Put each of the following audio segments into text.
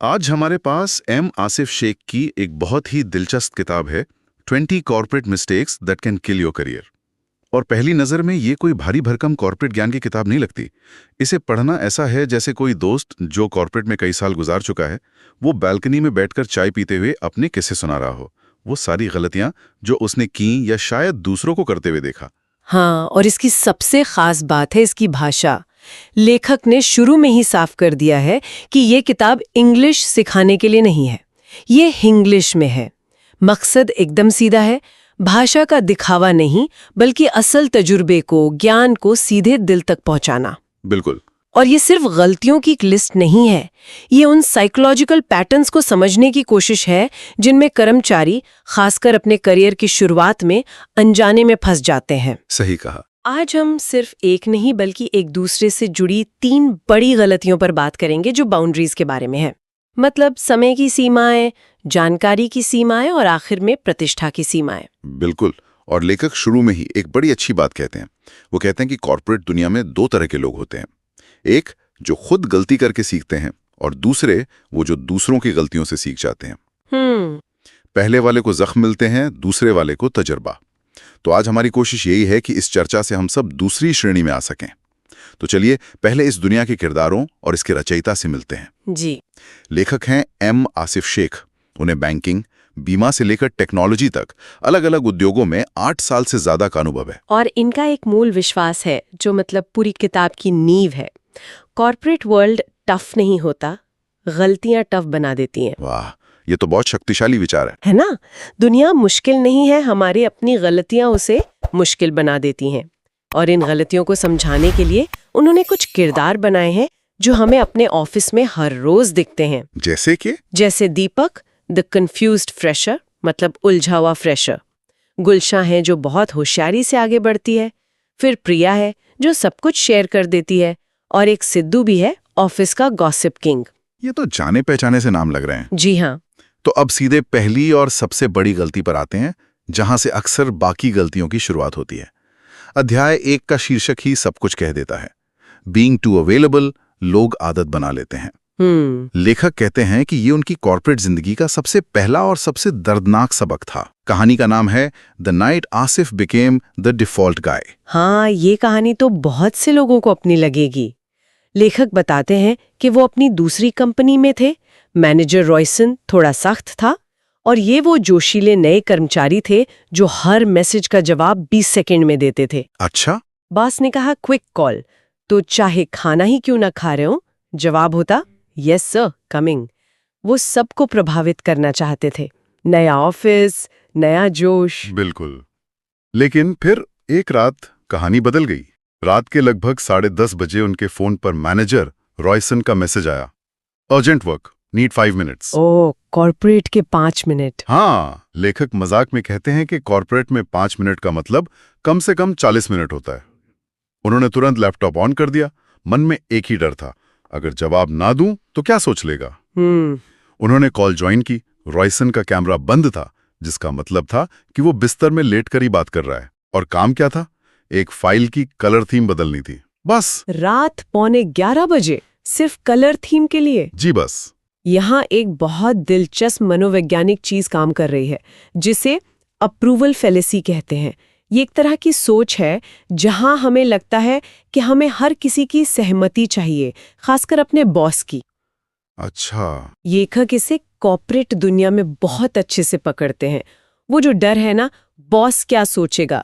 आज हमारे पास एम आसिफ शेख की एक बहुत ही दिलचस्प किताब है 20 corporate mistakes that can kill your career. और पहली नज़र में ये कोई भारी भरकम कॉर्पोरेट ज्ञान की किताब नहीं लगती। इसे पढ़ना ऐसा है जैसे कोई दोस्त जो कॉर्पोरेट में कई साल गुजार चुका है, वो बालकनी में बैठकर चाय पीते हुए अपने किस्से सुना रहा हो, वो सारी गलतियां जो उसने की या शायद दूसरों को करते हुए देखा। हाँ, और इसकी सबसे खास बात है इसकी भाषा। लेखक ने शुरू में ही साफ कर दिया है कि ये किताब इंग्लिश सिखाने के लिए नहीं है, ये हिंग्लिश में है। मकसद एकदम सीधा है, भाषा का दिखावा नहीं बल्कि असल तजुर्बे को, ज्ञान को सीधे दिल तक पहुंचाना। बिल्कुल। और ये सिर्फ गलतियों की एक लिस्ट नहीं है, ये उन साइकोलॉजिकल पैटर्न्स को समझने की कोशिश है जिनमें कर्मचारी खासकर अपने करियर की शुरुआत में अनजाने में फंस जाते हैं। सही कहा। आज हम सिर्फ एक नहीं बल्कि एक दूसरे से जुड़ी 3 बड़ी गलतियों पर बात करेंगे जो बाउंड्रीज के बारे में है। मतलब समय की सीमाएं, जानकारी की सीमाएं और आखिर में प्रतिष्ठा की सीमाएं। बिल्कुल। और लेखक शुरू में ही एक बड़ी अच्छी बात कहते हैं। वो कहते हैं कि कॉर्पोरेट दुनिया में 2 तरह के लोग होते हैं, एक जो खुद गलती करके सीखते हैं और दूसरे वो जो दूसरों की गलतियों से सीख जाते हैं। पहले वाले को जख्म मिलते हैं, दूसरे वाले को तजर्बा। तो आज हमारी कोशिश यही है कि इस चर्चा से हम सब दूसरी श्रेणी में आ सकें। तो चलिए पहले इस दुनिया के किरदारों और इसके रचयिता से मिलते हैं। जी। लेखक हैं एम आसिफ शेख। उन्हें बैंकिंग, बीमा से लेकर टेक्नोलॉजी तक अलग अलग उद्योगों में 8 साल से ज्यादा का अनुभव है। और इनका एक मूल विश्वास है जो मतलब पूरी किताब की नींव है। कॉर्पोरेट वर्ल्ड टफ नहीं होता, गलतियां टफ बना देती हैं। वाह, ये तो बहुत शक्तिशाली विचार है ना? दुनिया मुश्किल नहीं है, हमारी अपनी गलतियां उसे मुश्किल बना देती हैं। और इन गलतियों को समझाने के लिए उन्होंने कुछ किरदार बनाए हैं जो हमें अपने ऑफिस में हर रोज दिखते हैं। जैसे दीपक द कंफ्यूज्ड फ्रेशर, मतलब उलझा हुआ फ्रेशर। गुलशा है जो बहुत होशियारी से आगे बढ़ती है। फिर प्रिया है जो सब कुछ शेयर कर देती है। और एक सिद्धू भी है, ऑफिस का गॉसिप किंग। ये तो जाने पहचाने से नाम लग रहे हैं। जी हाँ। तो अब सीधे पहली और सबसे बड़ी गलती पर आते हैं, जहां से अक्सर बाकी गलतियों की शुरुआत होती है। अध्याय 1 का शीर्षक ही सब कुछ कह देता है। बीइंग टू अवेलेबल लोग आदत बना लेते हैं। लेखक कहते हैं कि ये उनकी कॉर्पोरेट जिंदगी का सबसे पहला और सबसे दर्दनाक सबक था। कहानी का नाम है the night Asif became the default guy. हाँ, ये कहानी तो बहुत से लोगों को अपनी लगेगी। लेखक बताते हैं कि वो अपनी दूसरी कंपनी में थे। मैनेजर रॉयसन थोड़ा सख्त था और ये वो जोशीले नए कर्मचारी थे जो हर मैसेज का जवाब 20 सेकंड में देते थे। अच्छा। बॉस ने कहा क्विक कॉल, तो चाहे खाना ही क्यों ना खा रहे हो, जवाब होता यस सर कमिंग। वो सबको प्रभावित करना चाहते थे। नया ऑफिस, नया जोश। बिल्कुल। लेकिन फिर एक रात कहानी बदल गई। रात के लगभग 10:30 बजे उनके फोन पर मैनेजर रॉयसन का मैसेज आया, अर्जेंट वर्क, नीड 5 मिनट्स। ओह, कॉर्पोरेट के 5 मिनट। हाँ, लेखक मजाक में कहते हैं कि कॉर्पोरेट में 5 मिनट का मतलब कम से कम 40 मिनट होता है। उन्होंने तुरंत लैपटॉप ऑन कर दिया। मन में एक ही डर था, अगर जवाब ना दूं तो क्या सोच लेगा। उन्होंने कॉल ज्वाइन की। रॉयसन का कैमरा बंद था, जिसका मतलब था कि वो बिस्तर में लेटकर ही बात कर रहा है। और काम क्या था? एक फाइल की कलर थीम बदलनी थी, बस। रात 11:15 बजे सिर्फ कलर थीम के लिए? जी बस। यहाँ एक बहुत दिलचस्प मनोवैज्ञानिक चीज काम कर रही है, जिसे अप्रूवल फैलेसी कहते हैं। ये एक तरह की सोच है जहां हमें लगता है कि हमें हर किसी की सहमति चाहिए, खासकर अपने बॉस की। अच्छा। लेखक इसे कॉर्पोरेट दुनिया में बहुत अच्छे से पकड़ते हैं। वो जो डर है ना, बॉस क्या सोचेगा,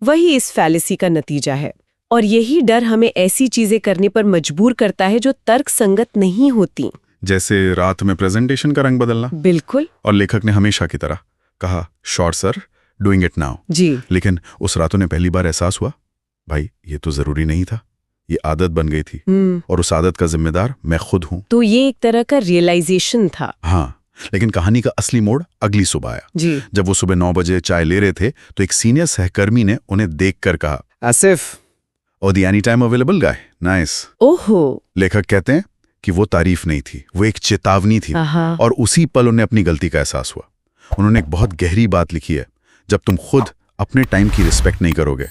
वही इस फैलेसी का नतीजा है। और यही डर हमें ऐसी चीजें करने पर मजबूर करता है जो तर्क संगत नहीं होती। जैसे रात में प्रेजेंटेशन का रंग बदलना। बिल्कुल। और लेखक ने हमेशा की तरह कहा, sure sir, doing it now. जी। लेकिन उस रात उन्हें पहली बार एहसास हुआ, भाई ये तो जरूरी नहीं था, ये आदत बन गई थी। और उस आदत का जिम्मेदार मैं खुद हूं। तो ये एक तरह का रियलाइजेशन था। हाँ, लेकिन कहानी का असली मोड़ अगली सुबह आया। जी। जब वो सुबह 9 बजे चाय ले रहे थे तो एक सीनियर सहकर्मी ने उन्हें देखकर कहा, Asif, oh the any time available guy, nice. ओहो। लेखक कहते हैं कि वो तारीफ नहीं थी, वो एक चेतावनी थी। और उसी पल उन्हें अपनी गलती का एहसास हुआ। उन्होंने एक बहुत गहरी बात लिखी है, जब तुम खुद अपने टाइम की रिस्पेक्ट नहीं करोगे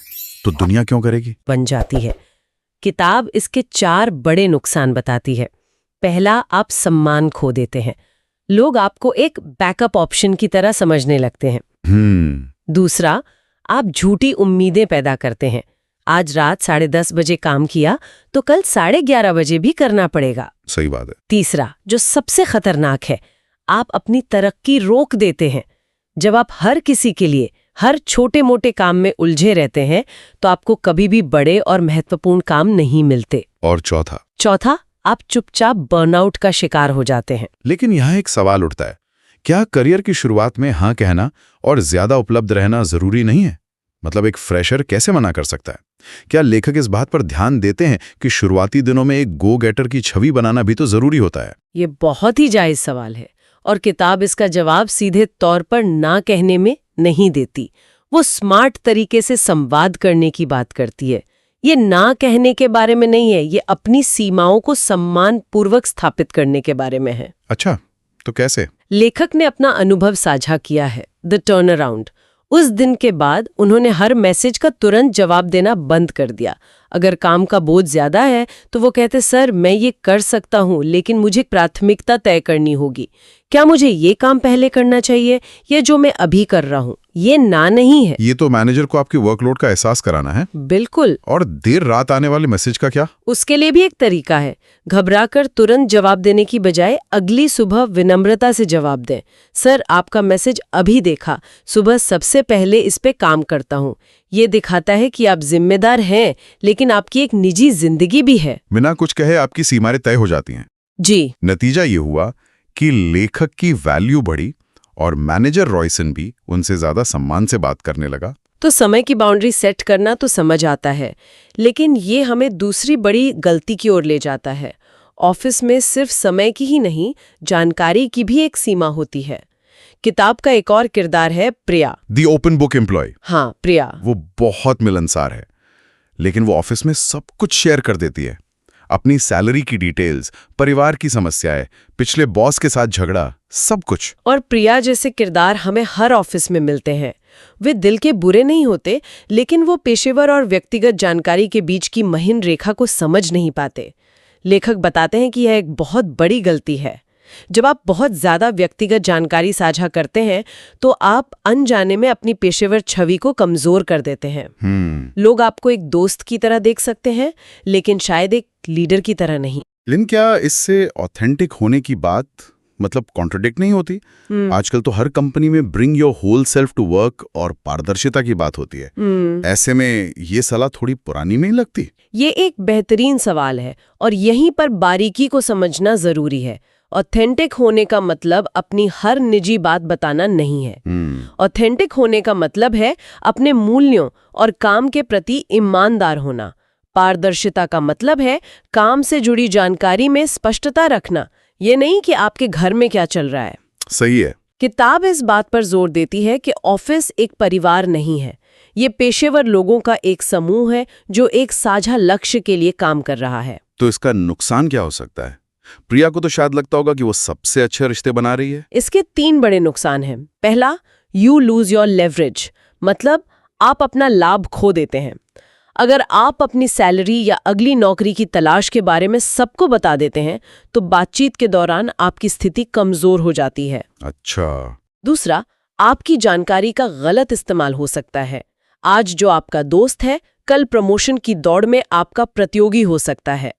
तो दुनिया क्यों करेगी? बन जाती है। किताब इसके 4 बड़े नुकसान बताती है। पहला, आप सम्मान खो देते हैं। लोग आपको एक बैकअप ऑप्शन की तरह समझने लगते हैं। दूसरा, आप झूठी उम्मीदें पैदा करते हैं। आज रात 10:30 बजे काम किया तो कल 11:30 बजे भी करना पड़ेगा। सही बात है। तीसरा, जो सबसे खतरनाक है, आप अपनी तरक्की रोक देते हैं। जब आप हर किसी के लिए हर छोटे मोटे काम में उलझे रहते हैं तो आपको कभी भी बड़े और महत्वपूर्ण काम नहीं मिलते। और चौथा, आप चुपचाप बर्नआउट का शिकार हो जाते हैं। लेकिन यहाँ एक सवाल उठता है, क्या करियर की शुरुआत में हाँ कहना और ज्यादा उपलब्ध रहना जरूरी नहीं है? मतलब एक फ्रेशर कैसे मना कर सकता है? क्या लेखक इस बात पर ध्यान देते हैं कि शुरुआती दिनों में एक गो गेटर की छवि बनाना भी तो जरूरी होता है? ये बहुत ही जायज सवाल है और किताब इसका जवाब सीधे तौर पर ना कहने में नहीं देती। वो स्मार्ट तरीके से संवाद करने की बात करती है। ये ना कहने के बारे में नहीं है, ये अपनी सीमाओं को सम्मानपूर्वक स्थापित करने के बारे में है। अच्छा, तो कैसे? लेखक ने अपना अनुभव साझा किया है, द टर्न अराउंड। उस दिन के बाद उन्होंने हर मैसेज का तुरंत जवाब देना बंद कर दिया। अगर काम का बोझ ज्यादा है तो वो कहते, सर मैं ये कर सकता हूँ लेकिन मुझे प्राथमिकता तय करनी होगी। क्या मुझे ये काम पहले करना चाहिए या जो मैं अभी कर रहा हूँ? ये ना नहीं है। ये तो मैनेजर को आपके वर्कलोड का एहसास कराना है। बिल्कुल। और देर रात आने वाले मैसेज का क्या? उसके लिए भी एक तरीका है। घबराकर तुरंत जवाब देने की बजाय अगली सुबह विनम्रता से जवाब दें। सर आपका मैसेज अभी देखा, सुबह सबसे पहले इस पे काम करता हूँ। ये दिखाता है कि आप जिम्मेदार हैं लेकिन आपकी एक निजी जिंदगी भी है। बिना कुछ कहे आपकी सीमाएं तय हो जाती हैं। जी। नतीजा ये हुआ कि लेखक की वैल्यू बढ़ी और मैनेजर रॉयसन भी उनसे ज्यादा सम्मान से बात करने लगा। तो समय की बाउंड्री सेट करना तो समझ आता है, लेकिन ये हमें दूसरी बड़ी गलती की ओर ले जाता है। ऑफिस में सिर्फ समय की ही नहीं, जानकारी की भी एक सीमा होती है। किताब का एक और किरदार है प्रिया, दी ओपन बुक एम्प्लॉय। हाँ, प्रिया। वो बहुत मिलनसार है, लेकिन वो ऑफिस में सब कुछ शेयर कर देती है। अपनी सैलरी की डिटेल्स, परिवार की समस्याएं, पिछले बॉस के साथ झगड़ा, सब कुछ। और प्रिया जैसे किरदार हमें हर ऑफिस में मिलते हैं। वे दिल के बुरे नहीं होते, लेकिन वो पेशेवर और व्यक्तिगत जानकारी के बीच की महीन रेखा को समझ नहीं पाते। लेखक बताते हैं कि यह एक बहुत बड़ी गलती है। जब आप बहुत ज्यादा व्यक्तिगत जानकारी साझा करते हैं तो आप अनजाने में अपनी पेशेवर छवि को कमजोर कर देते हैं। लोग आपको एक दोस्त की तरह देख सकते हैं, लेकिन शायद एक लीडर की तरह नहीं। लेकिन क्या इससे ऑथेंटिक होने की बात मतलब कॉन्ट्रडिक्ट नहीं होती? आजकल तो हर कंपनी में bring your whole self to work और पारदर्शिता की बात होती है। ऐसे में ये सलाह थोड़ी पुरानी नहीं लगती? ये एक बेहतरीन सवाल है और यहीं पर बारीकी को समझना जरूरी है। ऑथेंटिक होने का मतलब अपनी हर निजी बात बताना नहीं है। ऑथेंटिक होने का मतलब है अपने मूल्यों और काम के प्रति ईमानदार होना। पारदर्शिता का मतलब है काम से जुड़ी जानकारी में स्पष्टता रखना, ये नहीं कि आपके घर में क्या चल रहा है। सही है। किताब इस बात पर जोर देती है कि ऑफिस एक परिवार नहीं है, ये पेशेवर लोगों का एक समूह है जो एक साझा लक्ष्य के लिए काम कर रहा है। तो इसका नुकसान क्या हो सकता है? प्रिया को तो शायद लगता होगा कि वो सबसे अच्छे रिश्ते बना रही है। इसके 3 बड़े नुकसान हैं। पहला, यू लूज योर लेवरेज, मतलब आप अपना लाभ खो देते हैं। अगर आप अपनी सैलरी या अगली नौकरी की तलाश के बारे में सबको बता देते हैं तो बातचीत के दौरान आपकी स्थिति कमजोर हो जाती है। अच्छा। दूसरा, आपकी जानकारी का गलत इस्तेमाल हो सकता है। आज जो आपका दोस्त है, कल प्रमोशन की दौड़ में आपका प्रतियोगी हो सकता है।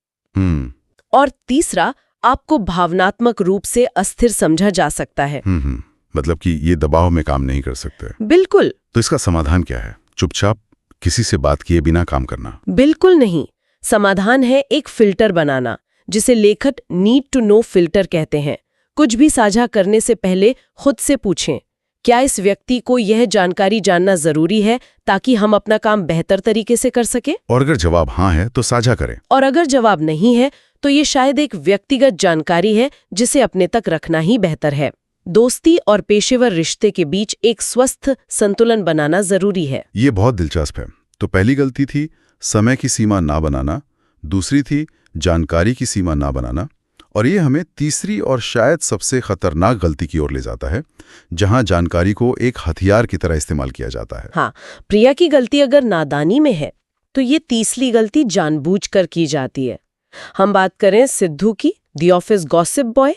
और तीसरा, आपको भावनात्मक रूप से अस्थिर समझा जा सकता है। मतलब कि ये दबाव में काम नहीं कर सकते। बिल्कुल। तो इसका समाधान क्या है? चुपचाप किसी से बात किए बिना काम करना? बिल्कुल नहीं। समाधान है एक फिल्टर बनाना, जिसे लेखक नीड टू नो फिल्टर कहते हैं। कुछ भी साझा करने से पहले खुद से पूछें, क्या इस व्यक्ति को यह जानकारी जानना जरूरी है ताकि हम अपना काम बेहतर तरीके से कर सके? और अगर जवाब हाँ है तो साझा करें। और अगर जवाब नहीं है तो ये शायद एक व्यक्तिगत जानकारी है जिसे अपने तक रखना ही बेहतर है। दोस्ती और पेशेवर रिश्ते के बीच एक स्वस्थ संतुलन बनाना जरूरी है। ये बहुत दिलचस्प है। तो पहली गलती थी समय की सीमा ना बनाना, दूसरी थी जानकारी की सीमा ना बनाना, और ये हमें तीसरी और शायद सबसे खतरनाक गलती की ओर ले जाता है, जहां जानकारी को एक हथियार की तरह इस्तेमाल किया जाता है। हाँ, प्रिया की गलती अगर नादानी में है तो ये तीसरी गलती जानबूझकर की जाती है। हम बात करें सिद्धू की, द ऑफिस गॉसिप बॉय,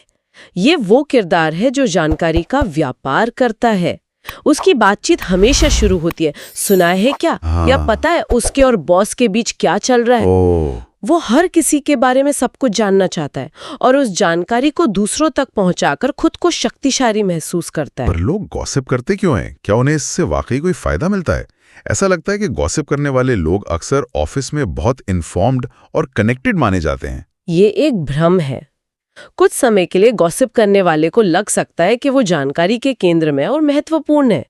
ये वो किरदार है जो जानकारी का व्यापार करता है। उसकी बातचीत हमेशा शुरू होती है, सुना है क्या, या पता है उसके और बॉस के बीच क्या चल रहा है। वो हर किसी के बारे में सब कुछ जानना चाहता है और उस जानकारी को दूसरों तक पहुंचाकर खुद को शक्तिशाली महसूस करता है। पर लोग गॉसिप करते क्यों हैं? क्या उन्हें इससे वाकई कोई फायदा मिलता है? ऐसा लगता है कि गॉसिप करने वाले लोग अक्सर ऑफिस में बहुत इन्फॉर्म्ड और कनेक्टेड माने जाते हैं। ये एक भ्रम है। कुछ समय के लिए गॉसिप करने वाले को लग सकता है कि वो जानकारी के केंद्र में और महत्वपूर्ण है।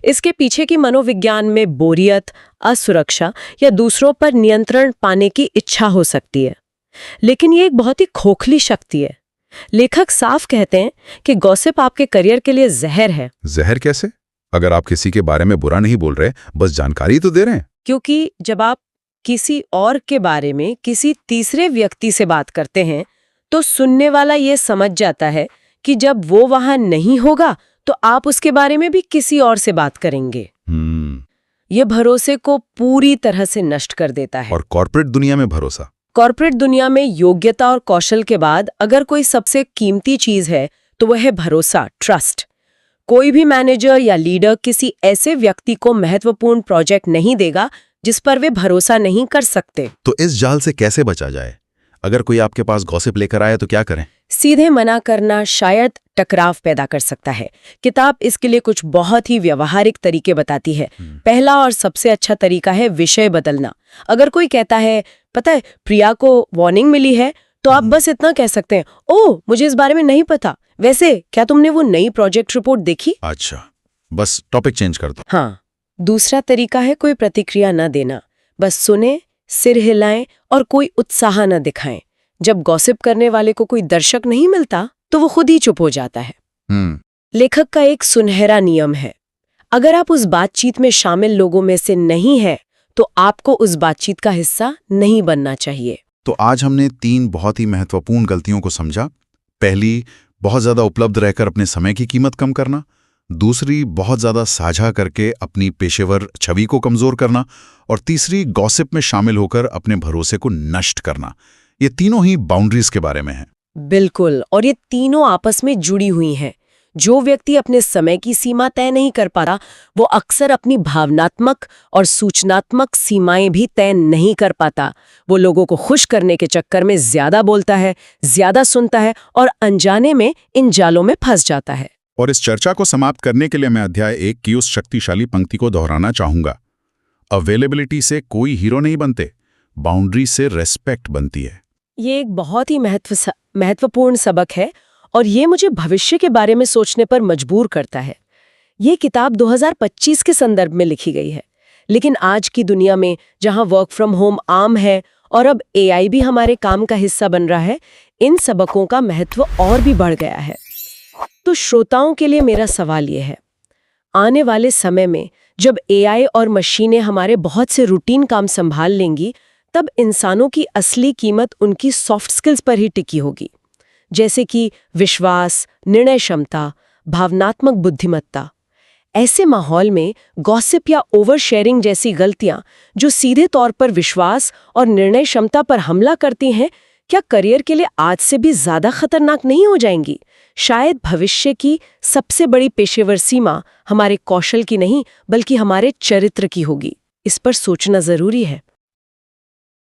इसके पीछे की मनोविज्ञान में बोरियत, असुरक्षा या दूसरों पर नियंत्रण पाने की इच्छा हो सकती है, लेकिन ये एक बहुत ही खोखली शक्ति है। लेखक साफ कहते हैं कि गॉसिप आपके करियर के लिए जहर है। जहर कैसे? अगर आप किसी के बारे में बुरा नहीं बोल रहे, बस जानकारी तो दे रहे हैं। क्योंकि जब आप किसी और के बारे में किसी तीसरे व्यक्ति से बात करते हैं, तो सुनने वाला ये समझ जाता है कि जब वो वहां नहीं होगा तो आप उसके बारे में भी किसी और से बात करेंगे। ये भरोसे को पूरी तरह से नष्ट कर देता है। और कॉर्पोरेट दुनिया में भरोसा? कॉर्पोरेट दुनिया में योग्यता और कौशल के बाद अगर कोई सबसे कीमती चीज है तो वह है भरोसा, ट्रस्ट। कोई भी मैनेजर या लीडर किसी ऐसे व्यक्ति को महत्वपूर्ण प्रोजेक्ट नहीं देगा जिस पर वे भरोसा नहीं कर सकते। तो इस जाल से कैसे बचा जाए? अगर कोई आपके पास गॉसिप लेकर आए तो क्या करें? सीधे मना करना शायद टकराव पैदा कर सकता है। किताब इसके लिए कुछ बहुत ही व्यवहारिक तरीके बताती है। पहला और सबसे अच्छा तरीका है विषय बदलना। अगर कोई कहता है, पता है प्रिया को वार्निंग मिली है, तो आप बस इतना कह सकते हैं, ओह मुझे इस बारे में नहीं पता, वैसे क्या तुमने वो नई प्रोजेक्ट रिपोर्ट देखी? अच्छा, बस टॉपिक चेंज कर दो। हाँ। दूसरा तरीका है कोई प्रतिक्रिया न देना, बस सुने, सिर हिलाएं और कोई उत्साह न दिखाएं। जब गॉसिप करने वाले को कोई दर्शक नहीं मिलता तो वो खुद ही चुप हो जाता है। लेखक का एक सुनहरा नियम है, अगर आप उस बातचीत में शामिल लोगों में से नहीं है तो आपको उस बातचीत का हिस्सा नहीं बनना चाहिए। तो आज हमने 3 बहुत ही महत्वपूर्ण गलतियों को समझा। पहली, बहुत ज्यादा उपलब्ध रहकर अपने समय की कीमत कम करना। दूसरी, बहुत ज्यादा साझा करके अपनी पेशेवर छवि को कमजोर करना। और तीसरी, गॉसिप में शामिल होकर अपने भरोसे को नष्ट करना। ये तीनों ही बाउंड्रीज के बारे में हैं। बिल्कुल, और ये तीनों आपस में जुड़ी हुई हैं। जो व्यक्ति अपने समय की सीमा तय नहीं कर पाता, वो अक्सर अपनी भावनात्मक और सूचनात्मक सीमाएं भी तय नहीं कर पाता। वो लोगों को खुश करने के चक्कर में ज्यादा बोलता है, ज्यादा सुनता है और अनजाने में इन जालों में फंस जाता है। और इस चर्चा को समाप्त करने के लिए मैं अध्याय 1 की उस शक्तिशाली पंक्ति को दोहराना चाहूंगा। अवेलेबिलिटी से कोई हीरो नहीं बनते, बाउंड्री से रेस्पेक्ट बनती है। ये एक बहुत ही महत्वपूर्ण सबक है और ये मुझे भविष्य के बारे में सोचने पर मजबूर करता है। ये किताब 2025 के संदर्भ में लिखी गई है, लेकिन आज की दुनिया में जहां वर्क फ्रॉम होम आम है और अब AI भी हमारे काम का हिस्सा बन रहा है, इन सबकों का महत्व और भी बढ़ गया है। तो श्रोताओं के लिए मेरा सवाल ये है, आने वाले समय में जब AI और मशीनें हमारे बहुत से रूटीन काम संभाल लेंगी, तब इंसानों की असली कीमत उनकी सॉफ्ट स्किल्स पर ही टिकी होगी, जैसे कि विश्वास, निर्णय क्षमता, भावनात्मक बुद्धिमत्ता। ऐसे माहौल में गॉसिप या ओवर शेयरिंग जैसी गलतियां जो सीधे तौर पर विश्वास और निर्णय क्षमता पर हमला करती हैं, क्या करियर के लिए आज से भी ज्यादा खतरनाक नहीं हो जाएंगी? शायद भविष्य की सबसे बड़ी पेशेवर सीमा हमारे कौशल की नहीं, बल्कि हमारे चरित्र की होगी। इस पर सोचना जरूरी है।